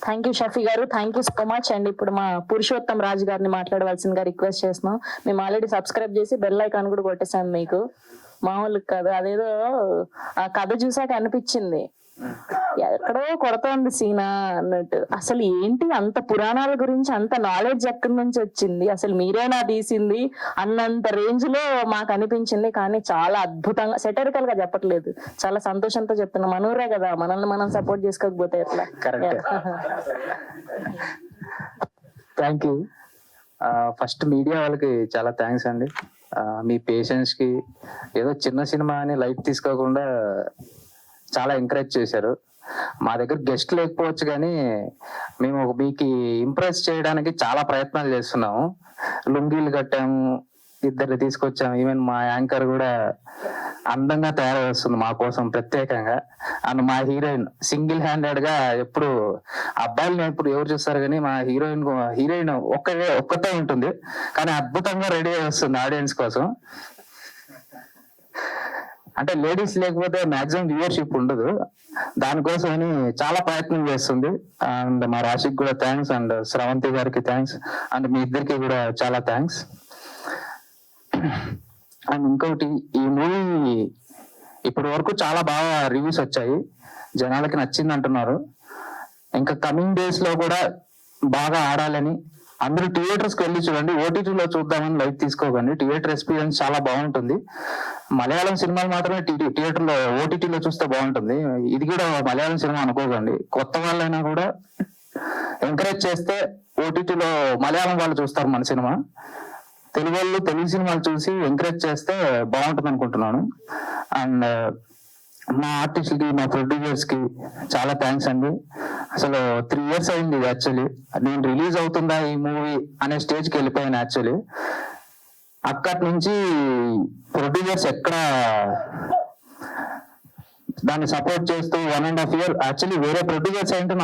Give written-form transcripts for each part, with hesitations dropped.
Thank you Shafi గారు, thank you so much అండి. ఇప్పుడు మా పురుషోత్తం రాజు గారిని మాట్లాడవలసిందిగా రిక్వెస్ట్ చేస్తున్నాం. మేము ఆల్రెడీ సబ్స్క్రైబ్ చేసి బెల్ ఐకాన్ కూడా కొట్టేసాం. మీకు మామూలు కథ అదేదో ఆ కథ చూసాక అనిపించింది ఎక్కడో కొడుతోంది సీనా అన్నట్టు. అసలు ఏంటి అంత పురాణాల గురించి అంత నాలెడ్జ్ ఎక్కడి నుంచి వచ్చింది, అసలు మీరేనా తీసింది అన్నంత రేంజ్ లో మాకు అనిపించింది. కానీ చాలా అద్భుతంగా సెటరికల్ గా చెప్పట్లేదు, చాలా సంతోషంతో చెప్తున్నా. మనూరే కదా, మనల్ని మనం సపోర్ట్ చేసుకోకపోతే ఎట్లా. Thank you. ఫస్ట్ మీడియా వాళ్ళకి చాలా థ్యాంక్స్ అండి. మీ పేషెన్స్ కి ఏదో చిన్న సినిమా అని లైట్ తీసుకోకుండా చాలా ఎంకరేజ్ చేశారు. మా దగ్గర గెస్ట్ లేకపోవచ్చు కానీ మేము మీకు ఇంప్రెస్ చేయడానికి చాలా ప్రయత్నాలు చేస్తున్నాము. లుంగీలు కట్టాము, ఇద్దరు తీసుకొచ్చాము. ఈవెన్ మా యాంకర్ కూడా అందంగా తయారు చేస్తుంది మా కోసం ప్రత్యేకంగా. అండ్ మా హీరోయిన్ సింగిల్ హ్యాండెడ్ గా ఎప్పుడు అబ్బాయిలను ఎప్పుడు ఎవరు చూస్తారు కానీ మా హీరోయిన్ ఒక్కతే ఉంటుంది కానీ అద్భుతంగా రెడీ వస్తుంది ఆడియన్స్ కోసం. అంటే లేడీస్ లేకపోతే మాక్సిమం వ్యూవర్షిప్ ఉండదు, దానికోసమని చాలా ప్రయత్నం చేస్తుంది. అండ్ మా రాశికి కూడా థ్యాంక్స్, అండ్ శ్రవంతి గారికి థ్యాంక్స్, అండ్ మీ ఇద్దరికి కూడా చాలా థ్యాంక్స్. అండ్ ఇంకొకటి, ఈ మూవీ ఇప్పటి వరకు చాలా బాగా రివ్యూస్ వచ్చాయి, జనాలకి నచ్చింది అంటున్నారు. ఇంకా కమింగ్ డేస్ లో కూడా బాగా ఆడాలని అందరూ థియేటర్స్ కి వెళ్ళి చూడండి. ఓటీటీలో చూద్దామని లైట్ తీసుకోకండి, థియేటర్ ఎక్స్పీరియన్స్ చాలా బాగుంటుంది. మలయాళం సినిమాలు మాత్రమే థియేటర్లో ఓటీటీలో చూస్తే బాగుంటుంది. ఇది కూడా మలయాళం సినిమా అనుకోకండి. కొత్త వాళ్ళైనా కూడా ఎంకరేజ్ చేస్తే ఓటీటీలో మలయాళం వాళ్ళు చూస్తారు మన సినిమా. తెలుగు వాళ్ళు తెలుగు సినిమాలు చూసి ఎంకరేజ్ చేస్తే బాగుంటుంది అనుకుంటున్నాను. అండ్ మా ఆర్టిస్ట్కి, మా ప్రొడ్యూసర్స్ కి చాలా థ్యాంక్స్ అండి. అసలు 3 years అయింది యాక్చువల్లీ. నేను రిలీజ్ అవుతుందా ఈ మూవీ అనే స్టేజ్కి వెళ్ళిపోయాను యాక్చువల్లీ. అక్కడి నుంచి ప్రొడ్యూసర్స్ ఎక్కడ దాన్ని సపోర్ట్ చేస్తూ 1.5 year యాక్చువల్లీ వేరే ప్రొడ్యూసర్స్ అంటే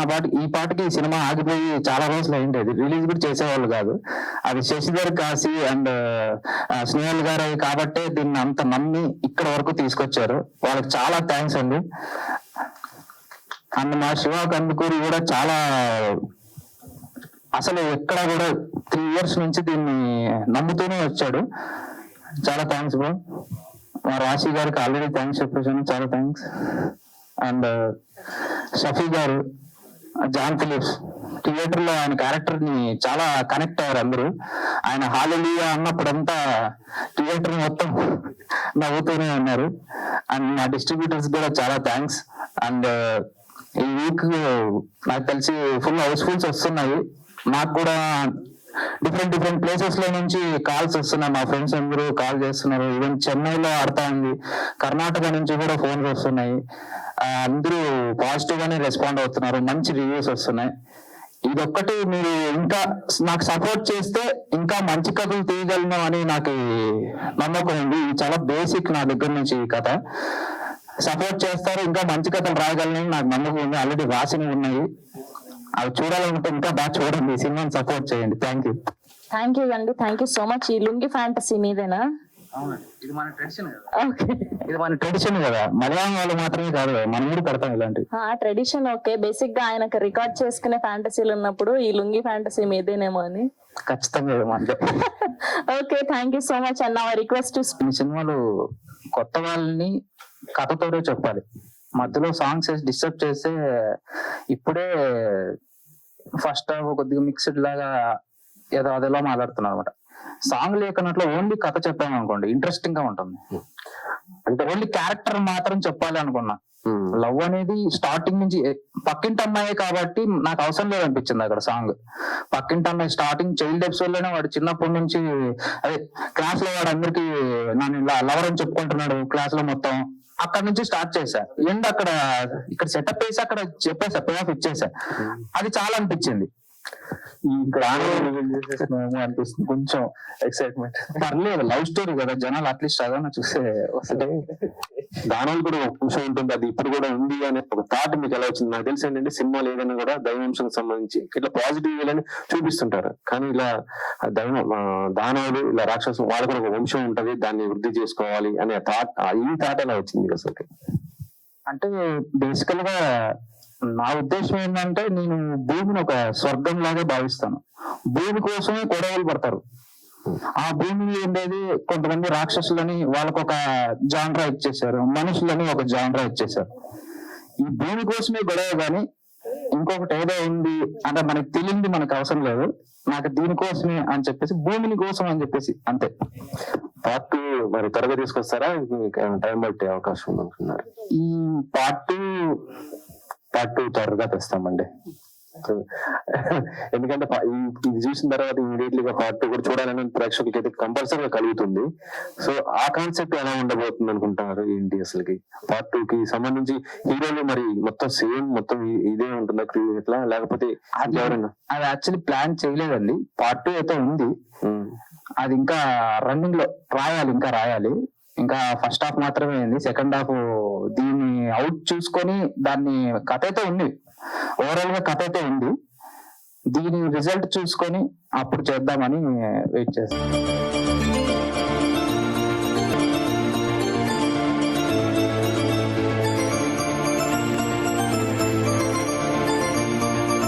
ఈ పాటికి ఈ సినిమా ఆగిపోయి చాలా రోజులు అయింది, రిలీజ్ కూడా చేసేవాళ్ళు కాదు. అది శశిధర్ కాశీ అండ్ స్నేహల్ గారు కాబట్టే దీన్ని అంత నమ్మి ఇక్కడ వరకు తీసుకొచ్చారు. వాళ్ళకి చాలా థ్యాంక్స్ అండి. అండ్ మా శివ కందుకూరి కూడా చాలా, అసలు ఎక్కడ కూడా 3 years నుంచి దీన్ని నమ్ముతూనే వచ్చాడు. చాలా థ్యాంక్స్ బ్రో. మా రాశి గారికి ఆల్రెడీ థ్యాంక్స్ చెప్పేసాను, చాలా థ్యాంక్స్. అండ్ షఫీ గారు, జాన్ ఫిలిప్స్ థియేటర్ లో ఆయన క్యారెక్టర్ ని చాలా కనెక్ట్ అయ్యారు అందరూ. ఆయన హాలెలూయా అన్నప్పుడంతా థియేటర్ మొత్తం నవ్వుతూనే ఉన్నారు. అండ్ మా డిస్ట్రిబ్యూటర్స్ కూడా చాలా థ్యాంక్స్. అండ్ ఈ వీక్ నాకు తెలిసి ఫుల్ హౌస్ఫుల్స్ వస్తున్నాయి. నాకు కూడా డిఫరెంట్ ప్లేసెస్ లో నుంచి కాల్స్ వస్తున్నాయి. మా ఫ్రెండ్స్ అందరూ కాల్ చేస్తున్నారు. ఈవెన్ చెన్నైలో ఆడుతా ఉంది, కర్ణాటక నుంచి కూడా ఫోన్స్ వస్తున్నాయి. అందరూ పాజిటివ్ గానే రెస్పాండ్ అవుతున్నారు, మంచి రివ్యూస్ వస్తున్నాయి. ఇదొక్కటి మీరు ఇంకా నాకు సపోర్ట్ చేస్తే ఇంకా మంచి కథలు తీయగలను అని నాకు నమ్మకం ఉంది. ఇది చాలా బేసిక్ నా దగ్గర నుంచి ఈ కథ. సపోర్ట్ చేస్తారు, ఇంకా మంచి కథలు రాయగలను నాకు నమ్మకం ఉంది. ఆల్రెడీ రాసినవి ఉన్నాయి, అవి చూడాలనుకుంటే ఇంకా బాగా చూడండి, ఈ సినిమాని సపోర్ట్ చేయండి. Thank you. థ్యాంక్ యూ అండి, థ్యాంక్ యూ సో మచ్. ఈ లుంగి ఫ్యాంటసీ మీదేనా? ఇది మన ట్రెడిషన్ కదా, మలయాళం వాళ్ళు మాత్రమే కాదు, మనం కూడా కడతాం ఇలాంటి ట్రెడిషన్. ఓకే, బేసిక్ గా ఆయనకు రికార్డ్ చేసుకునే ఫ్యాంటసీలు ఉన్నప్పుడు ఈ లుంగి ఫ్యాంటసీ మీదేనేమో అని ఖచ్చితంగా. Okay, thank you so much అన్న. రిక్వెస్ట్, ఈ సినిమాలు కొత్త వాళ్ళని కథతోనే చెప్పాలి, మధ్యలో సాంగ్స్ డిస్టర్బ్ చేస్తే ఇప్పుడే ఫస్ట్ హాఫ్ కొద్దిగా మిక్స్డ్ లాగా ఏదో అదేలా మాట్లాడుతున్నారు అనమాట. సాంగ్ లేకున్నట్లు ఓన్లీ కథ చెప్పాము అనుకోండి ఇంట్రెస్టింగ్ గా ఉంటుంది. అంటే ఓన్లీ క్యారెక్టర్ మాత్రం చెప్పాలి అనుకున్నా. లవ్ అనేది స్టార్టింగ్ నుంచి పక్కింటి అమ్మాయి కాబట్టి నాకు అవసరం లేదు అనిపించింది అక్కడ సాంగ్. పక్కింటి అమ్మాయి స్టార్టింగ్ చైల్డ్ ఎపిసోడ్ లోనే వాడు చిన్నప్పటి నుంచి అదే క్లాస్ లో వాడు అందరికి నన్ను ఇలా లవర్ అని చెప్పుకుంటున్నాడు క్లాస్ లో మొత్తం. అక్కడ నుంచి స్టార్ట్ చేశా, ఎండ్ అక్కడ ఇక్కడ సెటప్ వేసి అక్కడ చెప్పేసా, పే ఆఫ్ ఇచ్చేసా. అది చాలా అనిపించింది. ఇక్కడ అనిపిస్తుంది కొంచెం ఎక్సైట్మెంట్. పర్లేదు, లవ్ స్టోరీ కదా, జనాలు అట్లీస్ట్ అదన్నా చూస్తే వస్తే దానాలు కూడా ఒక అంశం ఉంటుంది. అది ఇప్పుడు కూడా ఉంది అనే ఒక థాట్ మీకు ఎలా వచ్చింది? నాకు తెలిసి ఏంటంటే సినిమాలు ఏదైనా కూడా దైవాంశానికి సంబంధించి ఇట్లా పాజిటివ్ వేలని చూపిస్తుంటారు, కానీ ఇలా దానాలు ఇలా రాక్షసు వాళ్ళ కూడా ఒక వంశం ఉంటది, దాన్ని వృద్ధి చేసుకోవాలి అనే థాట్, ఈ థాట్ ఎలా వచ్చింది అసలు? అంటే బేసికల్ గా నా ఉద్దేశం ఏంటంటే నేను భూమిని ఒక స్వర్గం లాగా భావిస్తాను. భూమి కోసమే గొడవలు పడతారు. ఆ భూమి ఉండేది కొంతమంది రాక్షసులని వాళ్ళకు ఒక జాన్రా ఇచ్చేసారు, మనుషులని ఒక జాన్రా ఇచ్చేసారు. ఈ భూమి కోసమే గొడవ కానీ ఇంకొకటి ఏదో ఉంది అంటే మనకి తెలియంది మనకు అవసరం లేదు. నాకు దీనికోసమే అని చెప్పేసి భూమిని కోసం అని చెప్పేసి అంతే. పార్ట్ మరి త్వరగా తీసుకొస్తారా, టైం పట్టే అవకాశం ఉంది అనుకున్నారు? ఈ పార్ట్ పార్ట్ త్వరగా తెస్తామండి. ఎందుకంటే ఇది చూసిన తర్వాత ఇమీడియట్లీ గా పార్ట్ కూడా చూడాలని ప్రేక్షకులకి అయితే కంపల్సరీగా కలుగుతుంది. సో ఆ కాన్సెప్ట్ ఎలా ఉండబోతుంది అనుకుంటున్నారు ఏంటి అసలుకి? పార్ట్ 2 కి సంబంధించి హీరోలు మరి మొత్తం సేమ్ మొత్తం ఇదే ఉంటుందా క్రూ ఇట్లా, లేకపోతే ఎవరైనా? అది యాక్చువల్లీ ప్లాన్ చేయలేదండి. పార్ట్ 2 అయితే ఉంది, అది ఇంకా రన్నింగ్ లో రాయాలి. ఇంకా ఫస్ట్ హాఫ్ మాత్రమే ఉంది. సెకండ్ హాఫ్ దీన్ని అవుట్ చూసుకొని దాన్ని కథ అయితే ఉంది, ఓవరాల్ గా కథ అయితే ఉంది. దీని రిజల్ట్ చూసుకొని అప్పుడు చేద్దామని వెయిట్ చేస్తాం.